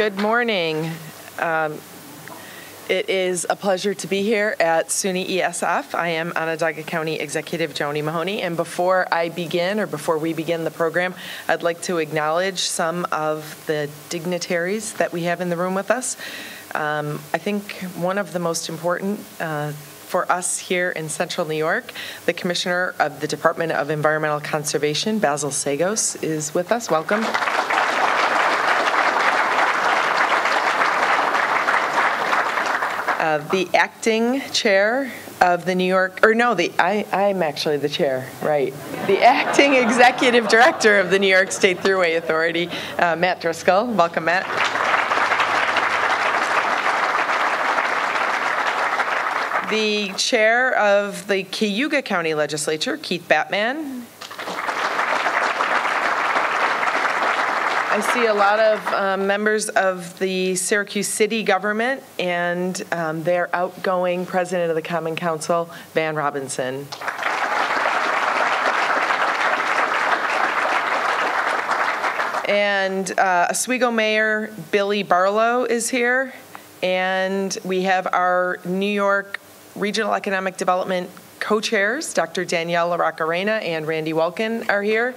Good morning. It is a pleasure to be here at SUNY ESF. I am Onondaga County Executive Joni Mahoney, and before we begin the program, I'd like to acknowledge some of the dignitaries that we have in the room with us. I think one of the most important for us here in Central New York, the Commissioner of the Department of Environmental Conservation, Basil Sagos, is with us. Welcome. The acting chair of the New York, I'm actually the chair, right? The acting executive director of the New York State Thruway Authority, Matt Driscoll. Welcome, Matt. The chair of the Cayuga County Legislature, Keith Batman. I see a lot of members of the Syracuse city government and their outgoing president of the Common Council, Van Robinson. And Oswego Mayor Billy Barlow is here. And we have our New York Regional Economic Development co-chairs, Dr. Danielle LaRocca-Reina and Randy Welkin are here.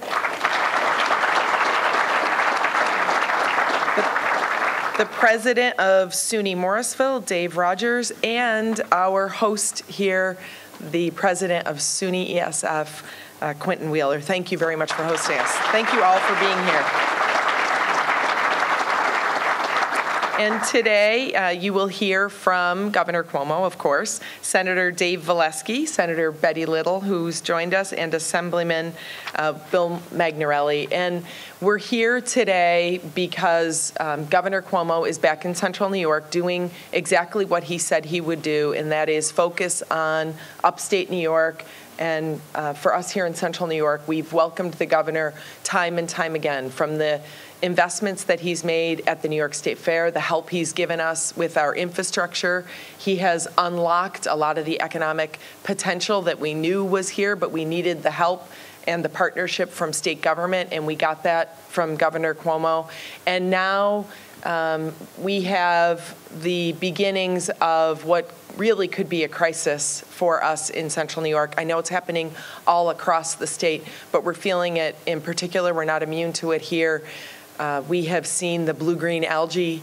The president of SUNY Morrisville, Dave Rogers, and our host here, the president of SUNY ESF, Quentin Wheeler. Thank you very much for hosting us. Thank you all for being here. And today, you will hear from Governor Cuomo, of course, Senator Dave Valesky, Senator Betty Little, who's joined us, and Assemblyman Bill Magnarelli. And we're here today because Governor Cuomo is back in Central New York doing exactly what he said he would do, and that is focus on upstate New York. And for us here in Central New York, we've welcomed the governor time and time again, from the investments that he's made at the New York State Fair, the help he's given us with our infrastructure. He has unlocked a lot of the economic potential that we knew was here, but we needed the help and the partnership from state government, and we got that from Governor Cuomo. And now we have the beginnings of what really could be a crisis for us in Central New York. I know it's happening all across the state, but we're feeling it in particular. We're not immune to it here. We have seen the blue-green algae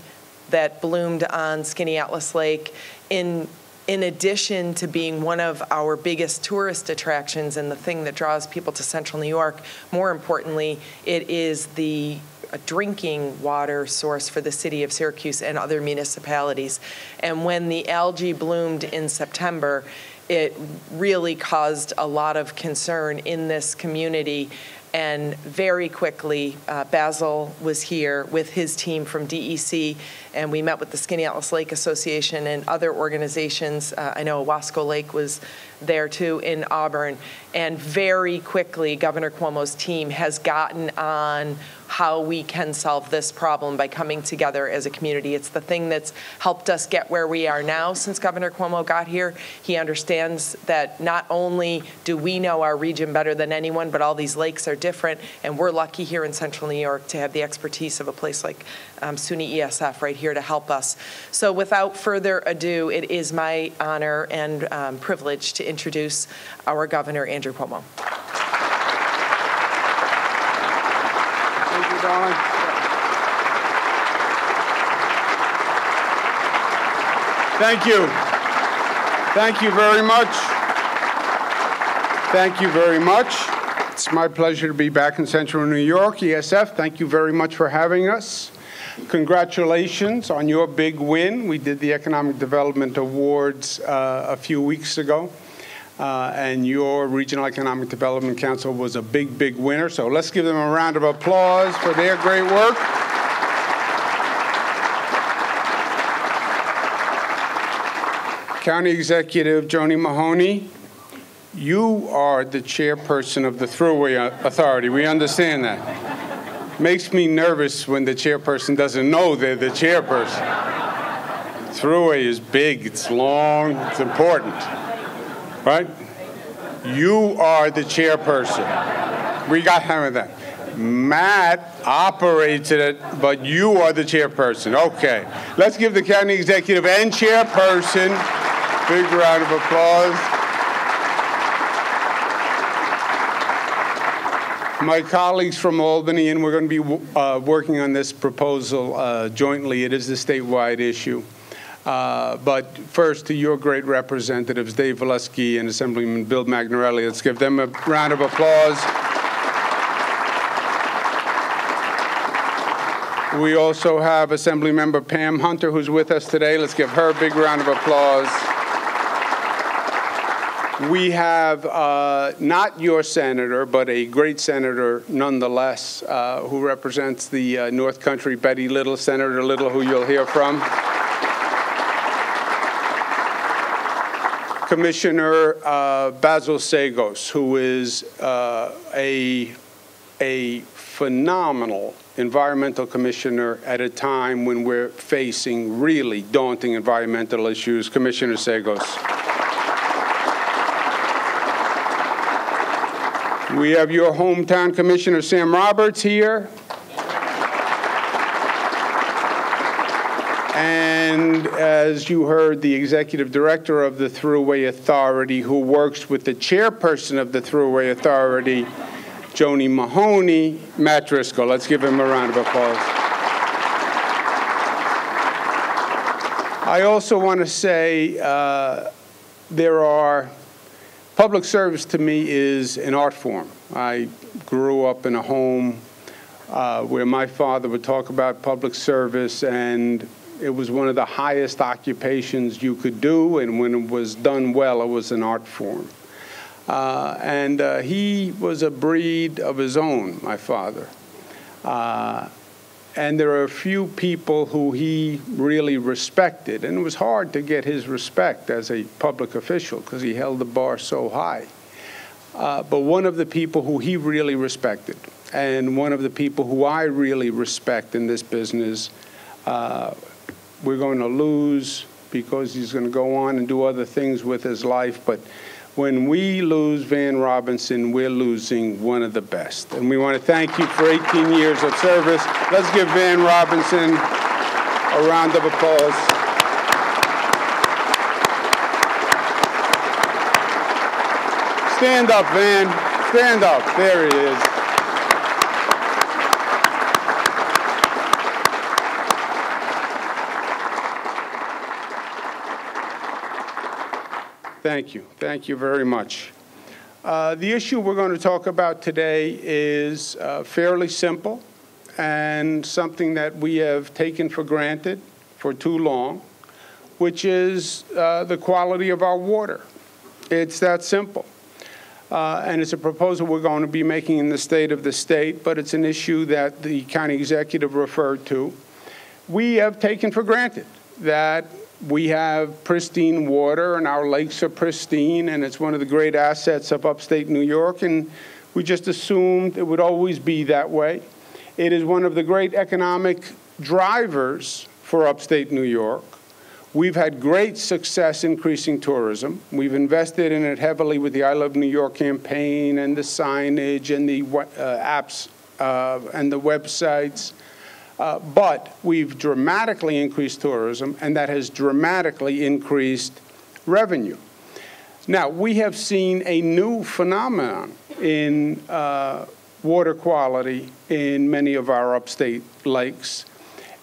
that bloomed on Skaneateles Lake in addition to being one of our biggest tourist attractions and the thing that draws people to Central New York. More importantly, it is the drinking water source for the city of Syracuse and other municipalities. And when the algae bloomed in September, it really caused a lot of concern in this community. And very quickly, Basil was here with his team from DEC, and we met with the Skaneateles Lake Association and other organizations. I know Owasco Lake was there too in Auburn. And very quickly, Governor Cuomo's team has gotten on how we can solve this problem by coming together as a community. It's the thing that's helped us get where we are now since Governor Cuomo got here. He understands that not only do we know our region better than anyone, but all these lakes are different, and we're lucky here in Central New York to have the expertise of a place like SUNY ESF right here to help us. So without further ado, it is my honor and privilege to introduce our Governor, Andrew Cuomo. Thank you, darling. Thank you. Thank you very much. Thank you very much. It's my pleasure to be back in Central New York. ESF, thank you very much for having us. Congratulations on your big win. We did the Economic Development Awards a few weeks ago. And your Regional Economic Development Council was a big, big winner. So let's give them a round of applause for their great work. County Executive Joni Mahoney, you are the chairperson of the Thruway Authority. We understand that. Makes me nervous when the chairperson doesn't know they're the chairperson. Thruway is big, it's long, it's important. Right? You are the chairperson. We got him with that. Matt operates it, but you are the chairperson. Okay. Let's give the county executive and chairperson a big round of applause. My colleagues from Albany, and we're going to be working on this proposal jointly. It is a statewide issue. But first, to your great representatives, Dave Valesky and Assemblyman Bill Magnarelli. Let's give them a round of applause. We also have Assemblymember Pam Hunter, who's with us today. Let's give her a big round of applause. We have not your senator, but a great senator nonetheless, who represents the North Country, Betty Little, Senator Little, who you'll hear from. Commissioner Basil Sagos, who is a phenomenal environmental commissioner at a time when we're facing really daunting environmental issues. Commissioner Sagos. We have your hometown Commissioner Sam Roberts here. And as you heard, the executive director of the Thruway Authority, who works with the chairperson of the Thruway Authority, Joni Mahoney, Matt Driscoll. Let's give him a round of applause. I also want to say public service to me is an art form. I grew up in a home where my father would talk about public service, and it was one of the highest occupations you could do, and when it was done well, it was an art form. He was a breed of his own, my father. And there are a few people who he really respected, and it was hard to get his respect as a public official because he held the bar so high. But one of the people who he really respected, and one of the people who I really respect in this business, we're going to lose because he's going to go on and do other things with his life. But when we lose Van Robinson, we're losing one of the best. And we want to thank you for 18 years of service. Let's give Van Robinson a round of applause. Stand up, Van. Stand up. There he is. Thank you. Thank you very much. The issue we're going to talk about today is fairly simple and something that we have taken for granted for too long, which is the quality of our water. It's that simple. And it's a proposal we're going to be making in the state of the state, but it's an issue that the county executive referred to. We have taken for granted that we have pristine water, and our lakes are pristine, and it's one of the great assets of upstate New York, and we just assumed it would always be that way. It is one of the great economic drivers for upstate New York. We've had great success increasing tourism. We've invested in it heavily with the I Love New York campaign and the signage and the apps and the websites. But we've dramatically increased tourism, and that has dramatically increased revenue. Now, we have seen a new phenomenon in water quality in many of our upstate lakes,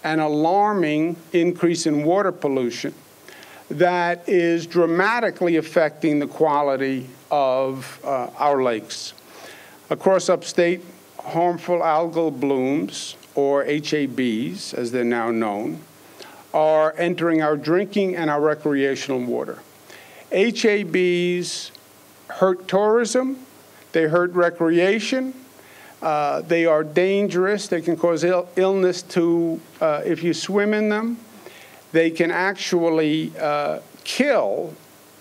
an alarming increase in water pollution that is dramatically affecting the quality of our lakes. Across upstate, harmful algal blooms, or HABs, as they're now known, are entering our drinking and our recreational water. HABs hurt tourism, they hurt recreation, they are dangerous, they can cause illness to, if you swim in them, they can actually kill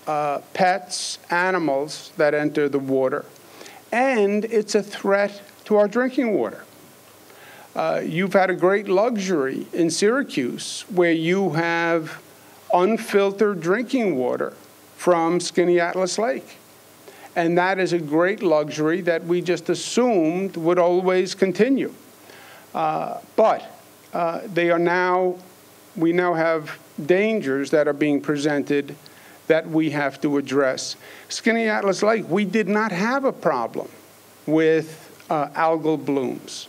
pets, animals that enter the water, and it's a threat to our drinking water. You've had a great luxury in Syracuse where you have unfiltered drinking water from Skaneateles Lake. And that is a great luxury that we just assumed would always continue. But we now have dangers that are being presented that we have to address. Skaneateles Lake, we did not have a problem with algal blooms.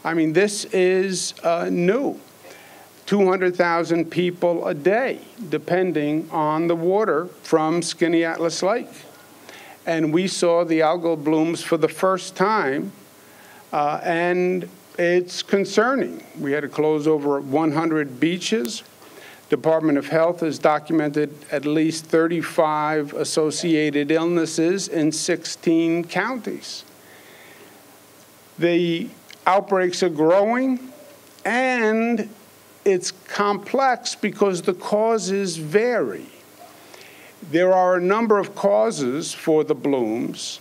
I mean, this is new. 200,000 people a day, depending on the water from Skaneateles Lake. And we saw the algal blooms for the first time, and it's concerning. We had to close over 100 beaches. Department of Health has documented at least 35 associated illnesses in 16 counties. The outbreaks are growing, and it's complex because the causes vary. There are a number of causes for the blooms,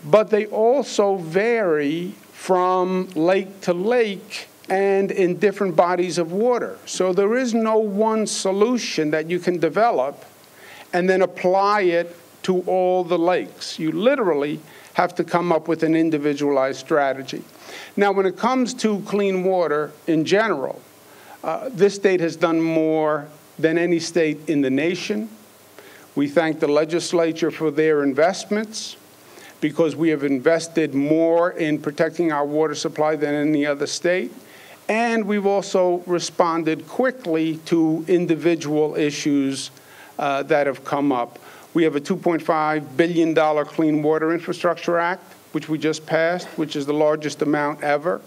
but they also vary from lake to lake and in different bodies of water. So there is no one solution that you can develop and then apply it to all the lakes. You literally have to come up with an individualized strategy. Now, when it comes to clean water in general, this state has done more than any state in the nation. We thank the legislature for their investments because we have invested more in protecting our water supply than any other state. And we've also responded quickly to individual issues that have come up. We have a $2.5 billion Clean Water Infrastructure Act, which we just passed, which is the largest amount ever.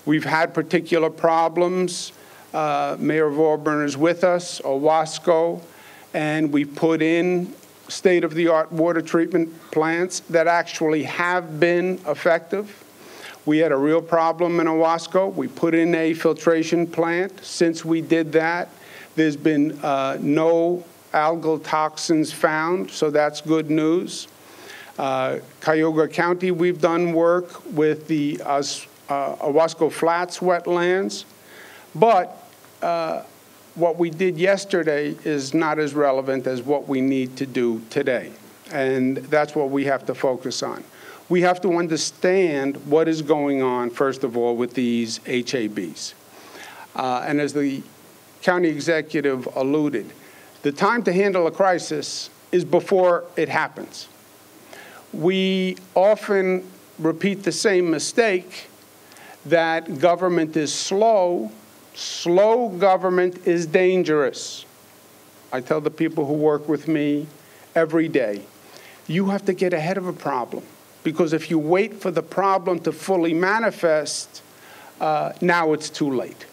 We've had particular problems. Mayor of Auburn is with us, Owasco, and we put in state-of-the-art water treatment plants that actually have been effective. We had a real problem in Owasco. We put in a filtration plant. Since we did that, there's been no algal toxins found, so that's good news. Cuyahoga County, we've done work with the Owasco Flats wetlands, but what we did yesterday is not as relevant as what we need to do today, and that's what we have to focus on. We have to understand what is going on, first of all, with these HABs. And as the county executive alluded, the time to handle a crisis is before it happens. We often repeat the same mistake that government is slow. Slow government is dangerous. I tell the people who work with me every day, you have to get ahead of a problem. Because if you wait for the problem to fully manifest, now it's too late.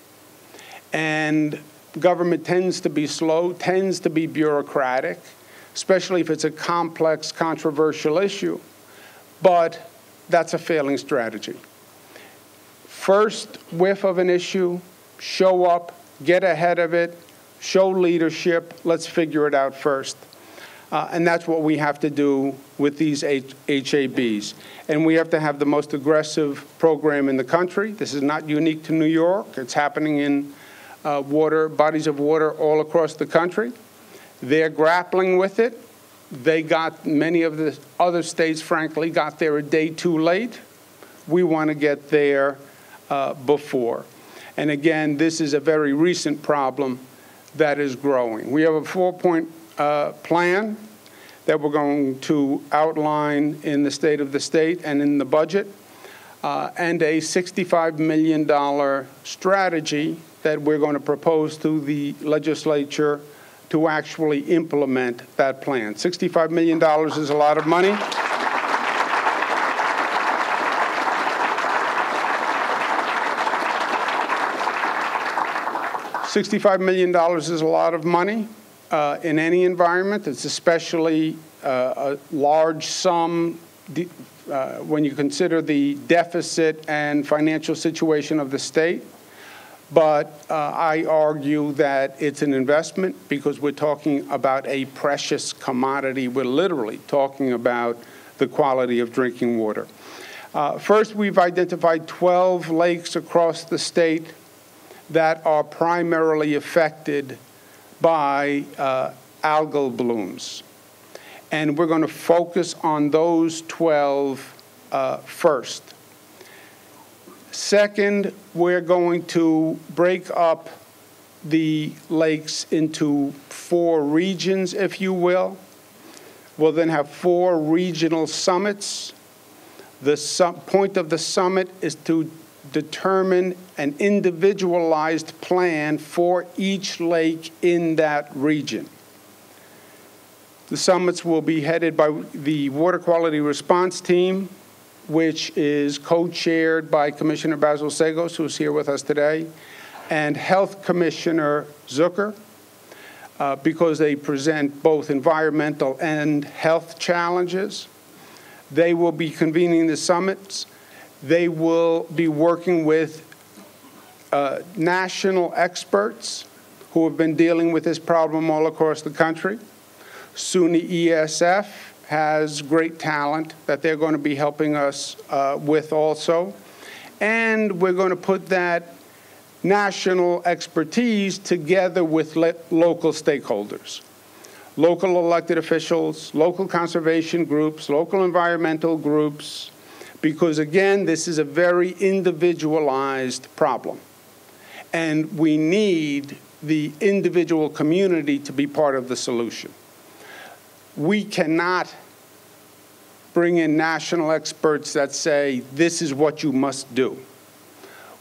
And government tends to be slow, tends to be bureaucratic, especially if it's a complex, controversial issue. But that's a failing strategy. First whiff of an issue, show up, get ahead of it, show leadership, let's figure it out first. And that's what we have to do with these HABs. And we have to have the most aggressive program in the country. This is not unique to New York. It's happening in bodies of water all across the country. They're grappling with it. Many of the other states, frankly, got there a day too late. We want to get there before. And again, this is a very recent problem that is growing. We have a 4-point plan that we're going to outline in the State of the State and in the budget, and a $65 million strategy that we're going to propose to the legislature to actually implement that plan. $65 million is a lot of money. $65 million is a lot of money in any environment. It's especially a large sum when you consider the deficit and financial situation of the state. But I argue that it's an investment because we're talking about a precious commodity. We're literally talking about the quality of drinking water. First, we've identified 12 lakes across the state that are primarily affected by algal blooms. And we're going to focus on those 12 first. Second, we're going to break up the lakes into 4 regions, if you will. We'll then have 4 regional summits. The point of the summit is to determine an individualized plan for each lake in that region. The summits will be headed by the Water Quality Response Team, which is co-chaired by Commissioner Basil-Sagos, who's here with us today, and Health Commissioner Zucker, because they present both environmental and health challenges. They will be convening the summits. They will be working with national experts who have been dealing with this problem all across the country. SUNY ESF has great talent that they're going to be helping us with also. And we're going to put that national expertise together with local stakeholders, local elected officials, local conservation groups, local environmental groups, because again, this is a very individualized problem. And we need the individual community to be part of the solution. We cannot bring in national experts that say, this is what you must do.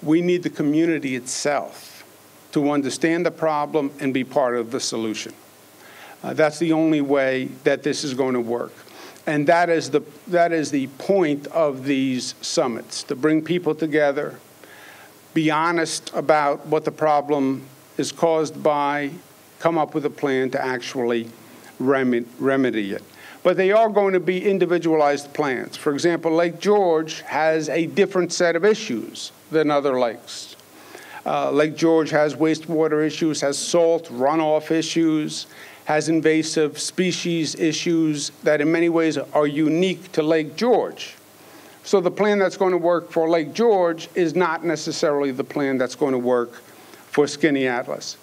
We need the community itself to understand the problem and be part of the solution. That's the only way that this is going to work. And that is the point of these summits, to bring people together, be honest about what the problem is caused by, come up with a plan to actually remedy it. But they are going to be individualized plans. For example, Lake George has a different set of issues than other lakes. Lake George has wastewater issues, has salt runoff issues, has invasive species issues that in many ways are unique to Lake George. So the plan that's going to work for Lake George is not necessarily the plan that's going to work for Skaneateles.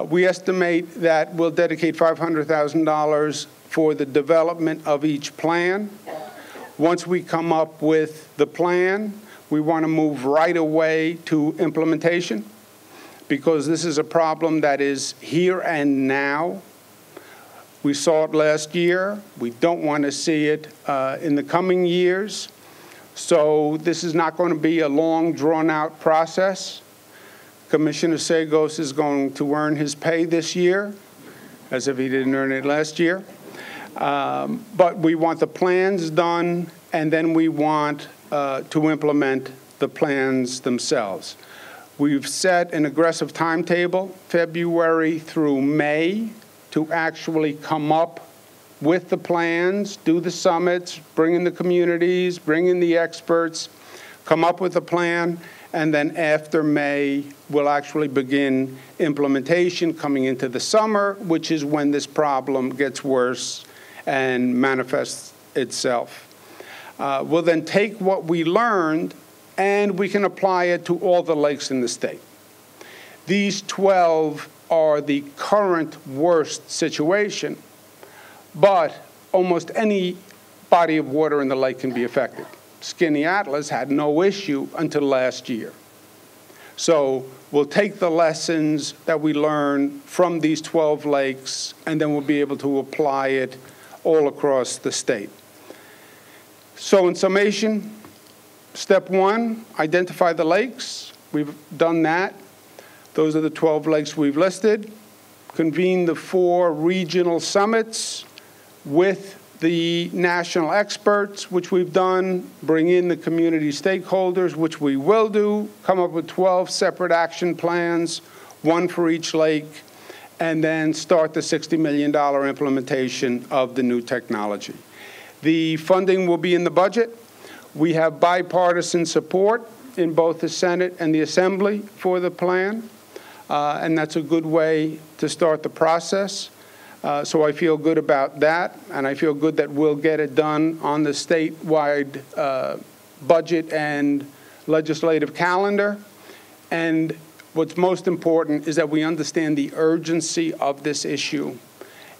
We estimate that we'll dedicate $500,000 for the development of each plan. Once we come up with the plan, we want to move right away to implementation, because this is a problem that is here and now. We saw it last year. We don't want to see it in the coming years. So this is not going to be a long, drawn-out process. Commissioner Sagos is going to earn his pay this year, as if he didn't earn it last year. But we want the plans done, and then we want to implement the plans themselves. We've set an aggressive timetable, February through May, to actually come up with the plans, do the summits, bring in the communities, bring in the experts, come up with a plan, and then after May, we'll actually begin implementation coming into the summer, which is when this problem gets worse and manifests itself. We'll then take what we learned and we can apply it to all the lakes in the state. These 12 are the current worst situation, but almost any body of water in the lake can be affected. Skaneateles had no issue until last year. So we'll take the lessons that we learn from these 12 lakes, and then we'll be able to apply it all across the state. So in summation, step 1, identify the lakes. We've done that. Those are the 12 lakes we've listed. Convene the 4 regional summits with the national experts, which we've done. Bring in the community stakeholders, which we will do. Come up with 12 separate action plans, 1 for each lake, and then start the $60 million implementation of the new technology. The funding will be in the budget. We have bipartisan support in both the Senate and the Assembly for the plan, and that's a good way to start the process. So I feel good about that, and I feel good that we'll get it done on the statewide budget and legislative calendar. And what's most important is that we understand the urgency of this issue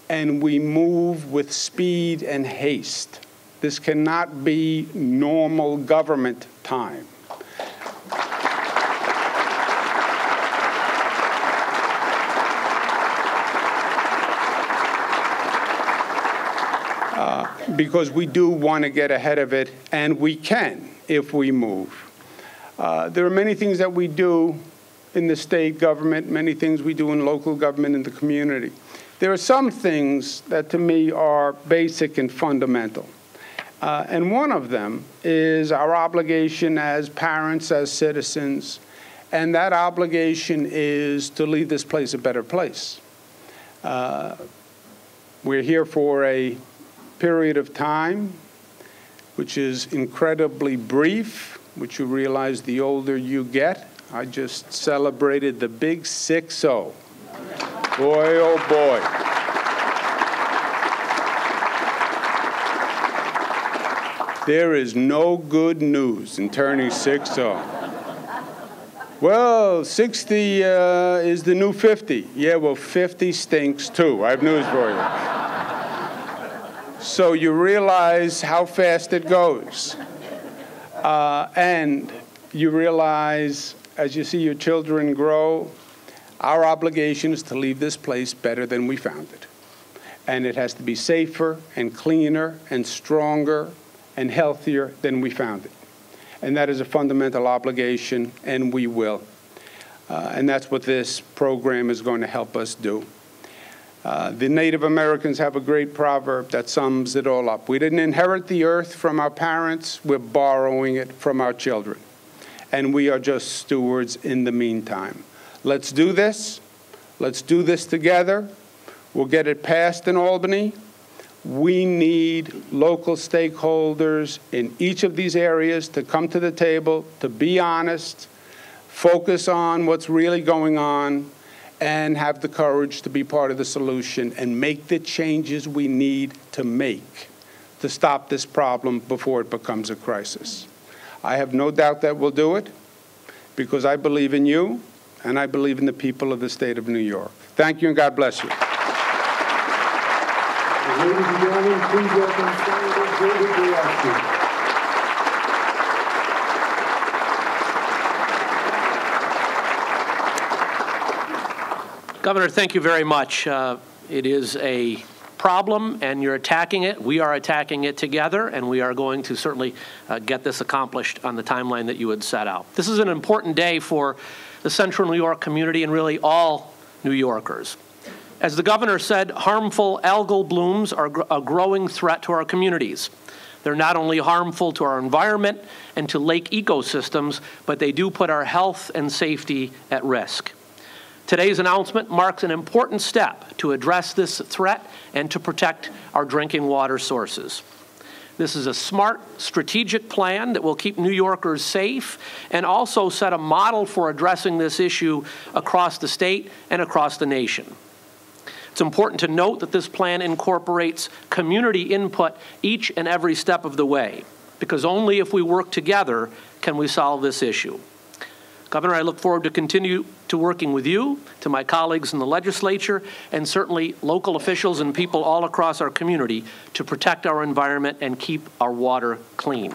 and we move with speed and haste. This cannot be normal government time. Because we do want to get ahead of it, and we can if we move. There are many things that we do in the state government, many things we do in local government in the community. There are some things that to me are basic and fundamental. And one of them is our obligation as parents, as citizens, and that obligation is to leave this place a better place. We're here for a period of time which is incredibly brief, which you realize the older you get. I just celebrated the big 6-0. Boy, oh boy. There is no good news in turning 6-0. Well, 60 is the new 50. Yeah, well, 50 stinks too. I have news for you. So you realize how fast it goes. And you realize, as you see your children grow, our obligation is to leave this place better than we found it. And it has to be safer and cleaner and stronger and healthier than we found it. And that is a fundamental obligation, and we will. And that's what this program is going to help us do. The Native Americans have a great proverb that sums it all up. We didn't inherit the earth from our parents. We're borrowing it from our children. And we are just stewards in the meantime. Let's do this. Let's do this together. We'll get it passed in Albany. We need local stakeholders in each of these areas to come to the table, to be honest, focus on what's really going on, and have the courage to be part of the solution and make the changes we need to make to stop this problem before it becomes a crisis. I have no doubt that we'll do it because I believe in you and I believe in the people of the state of New York. Thank you and God bless you. Ladies and gentlemen, please welcome Senator David Valeski. Governor, thank you very much. It is a problem, and you're attacking it. We are attacking it together, and we are going to certainly get this accomplished on the timeline that you had set out. This is an important day for the Central New York community and really all New Yorkers. As the governor said, harmful algal blooms are a growing threat to our communities. They're not only harmful to our environment and to lake ecosystems, but they do put our health and safety at risk. Today's announcement marks an important step to address this threat and to protect our drinking water sources. This is a smart, strategic plan that will keep New Yorkers safe and also set a model for addressing this issue across the state and across the nation. It's important to note that this plan incorporates community input each and every step of the way, because only if we work together can we solve this issue. Governor, I look forward to continue to working with you, to my colleagues in the legislature, and certainly local officials and people all across our community to protect our environment and keep our water clean.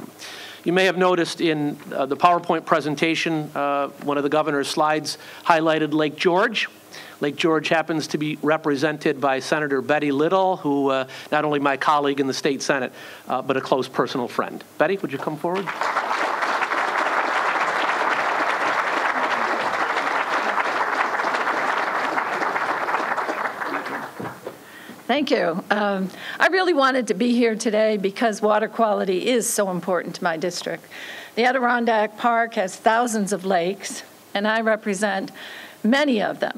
You may have noticed in the PowerPoint presentation, one of the governor's slides highlighted Lake George. Lake George happens to be represented by Senator Betty Little, who not only my colleague in the state Senate, but a close personal friend. Betty, would you come forward? Thank you. I really wanted to be here today because water quality is so important to my district. The Adirondack Park has thousands of lakes, and I represent many of them.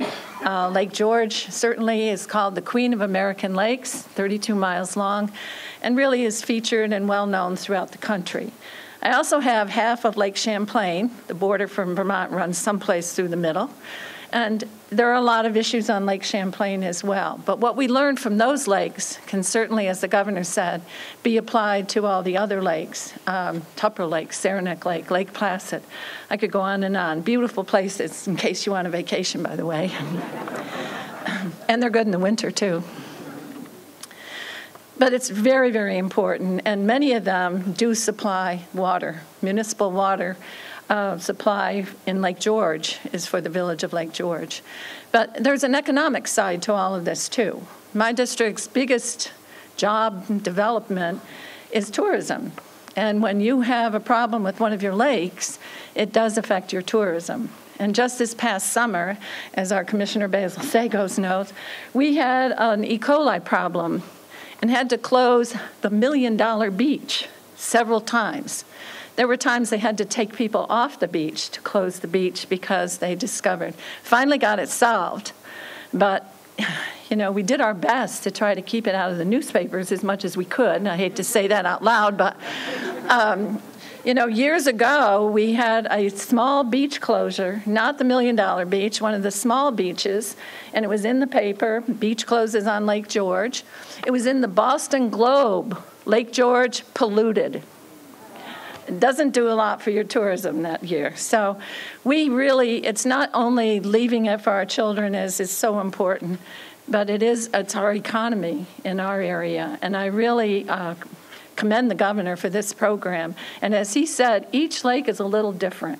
Lake George certainly is called the Queen of American Lakes, 32 miles long, and really is featured and well known throughout the country. I also have half of Lake Champlain. The border from Vermont runs someplace through the middle. And there are a lot of issues on Lake Champlain as well. But what we learned from those lakes can certainly, as the governor said, be applied to all the other lakes, Tupper Lake, Saranac Lake, Lake Placid. I could go on and on. Beautiful places, in case you want a vacation, by the way. And they're good in the winter, too. But it's very, very important, and many of them do supply water. Municipal water supply in Lake George is for the village of Lake George. But there's an economic side to all of this, too. My district's biggest job development is tourism. And when you have a problem with one of your lakes, it does affect your tourism. And just this past summer, as our Commissioner Basil Sagos knows, we had an E. coli problem and had to close the $1 Million Beach several times. There were times they had to take people off the beach to close the beach because they discovered. Finally got it solved, but you know, we did our best to try to keep it out of the newspapers as much as we could. And I hate to say that out loud, but you know, years ago, we had a small beach closure, not the $1 Million Beach, one of the small beaches, and it was in the paper, beach closes on Lake George. It was in the Boston Globe, Lake George polluted. It doesn't do a lot for your tourism that year. So we really, it's not only leaving it for our children as is so important, but it's our economy in our area. And I really commend the governor for this program. And as he said, each lake is a little different.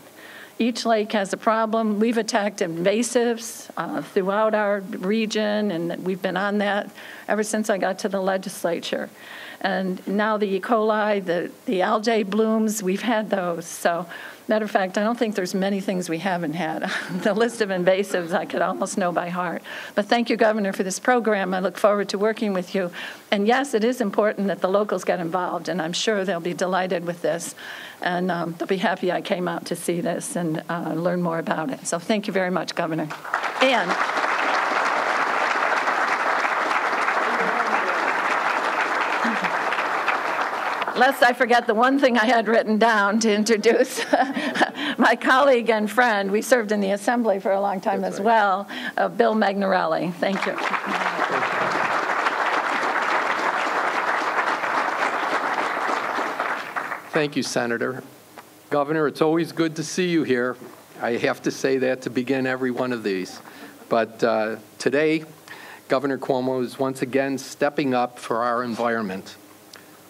Each lake has a problem. We've attacked invasives throughout our region, and we've been on that ever since I got to the legislature. And now the E. coli, the algae blooms, we've had those. So, matter of fact, I don't think there's many things we haven't had. The list of invasives I could almost know by heart. But thank you, Governor, for this program. I look forward to working with you. And yes, it is important that the locals get involved, and I'm sure they'll be delighted with this. And they'll be happy I came out to see this and learn more about it. So thank you very much, Governor. And lest I forget the one thing I had written down to introduce my colleague and friend. We served in the Assembly for a long time as well, Bill Magnarelli. Thank you. Thank you, Senator. Governor, it's always good to see you here. I have to say that to begin every one of these. But today, Governor Cuomo is once again stepping up for our environment.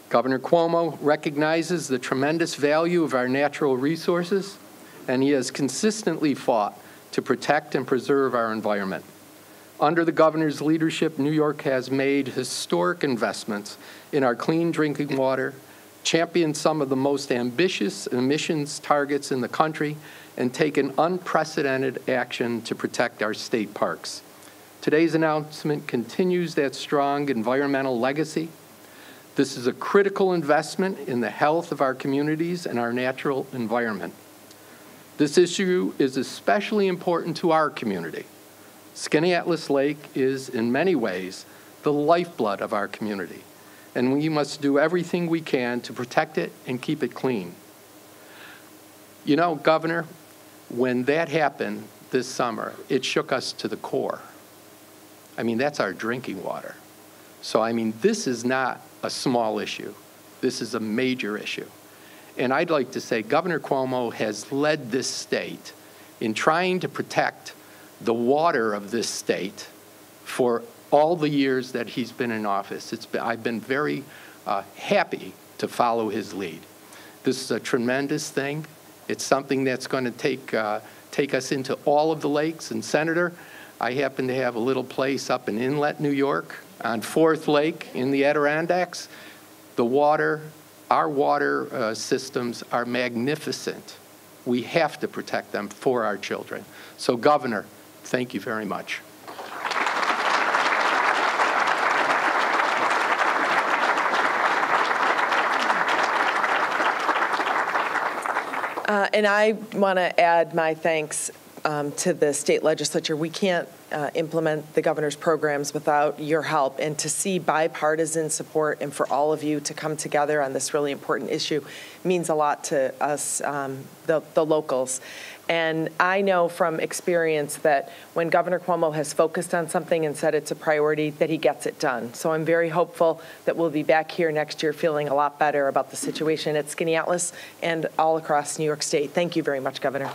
Governor Cuomo recognizes the tremendous value of our natural resources, and he has consistently fought to protect and preserve our environment. Under the governor's leadership, New York has made historic investments in our clean drinking water, championed some of the most ambitious emissions targets in the country, and taken unprecedented action to protect our state parks. Today's announcement continues that strong environmental legacy. This is a critical investment in the health of our communities and our natural environment. This issue is especially important to our community. Skaneateles Lake is, in many ways, the lifeblood of our community, and we must do everything we can to protect it and keep it clean. You know, Governor, when that happened this summer, it shook us to the core. I mean, that's our drinking water. So, I mean, this is not a small issue. This is a major issue. And I'd like to say Governor Cuomo has led this state in trying to protect the water of this state for all the years that he's been in office. I've been very happy to follow his lead. This is a tremendous thing. It's something that's going to take us into all of the lakes. And Senator, I happen to have a little place up in Inlet, New York, on 4th Lake in the Adirondacks. The water, our water systems are magnificent. We have to protect them for our children. So, Governor, thank you very much. And I want to add my thanks to the state legislature. We can't implement the governor's programs without your help, and to see bipartisan support and for all of you to come together on this really important issue means a lot to us, the locals. And I know from experience that when Governor Cuomo has focused on something and said it's a priority, that he gets it done. So I'm very hopeful that we'll be back here next year feeling a lot better about the situation at Skaneateles and all across New York State. Thank you very much, Governor.